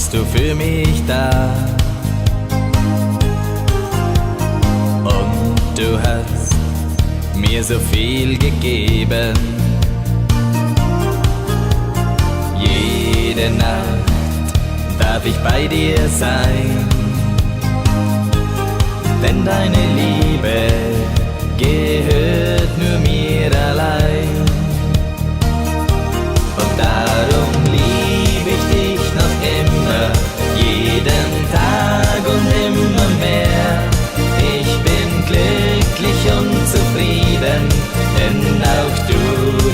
bist du für mich da. Und du hast mir so viel gegeben. Jede Nacht darf ich bei dir sein, denn deine Liebe gehört nur mir allein. Und darum lieb ich dich noch immer, jeden Tag und immer mehr. Ich bin glücklich und zufrieden, denn auch du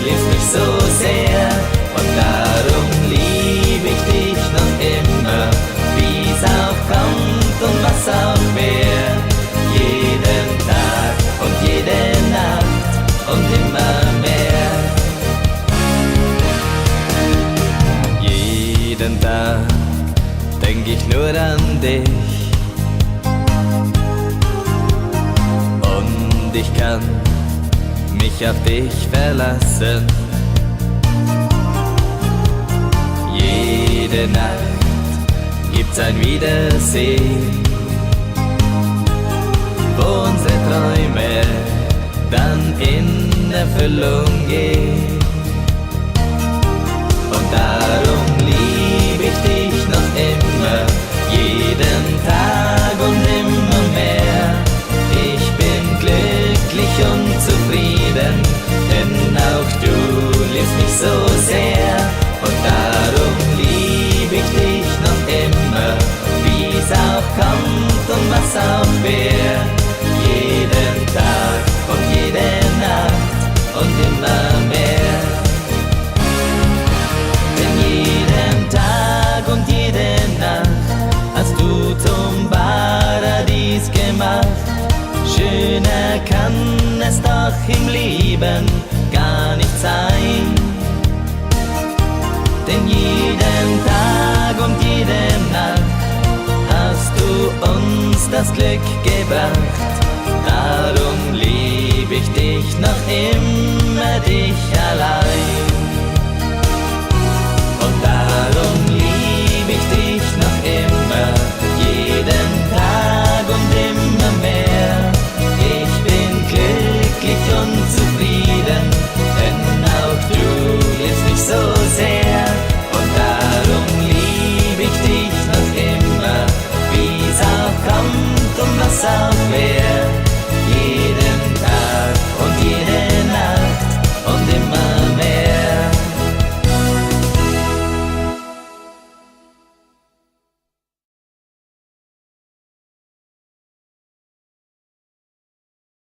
liebst mich so sehr. Und darum lieb ich dich noch immer, wie's auch kommt und was auch wär. Jeden Tag und jede Nacht und immer mehr. Jeden Tag denk ich nur an dich, und ich kann mich auf dich verlassen. Jede Nacht gibt's ein Wiedersehen, wo unsere Träume dann in Erfüllung gehen. Und darum lieb ich dich noch immer, jeden Tag und immer mehr. Ich bin glücklich und zufrieden, denn auch du liebst mich so sehr. Und darum lieb ich dich noch immer, wie's auch kommt und was auch wär. Jeden Tag und jede Nacht und immer mehr. Denn jeden Tag und jede Nacht hast du zum Paradies gemacht. Schöner kann es doch im Leben gar nicht sein. Denn jeden Tag und jede Nacht hast du uns das Glück gebracht. Darum lieb ich dich noch immer, dich allein.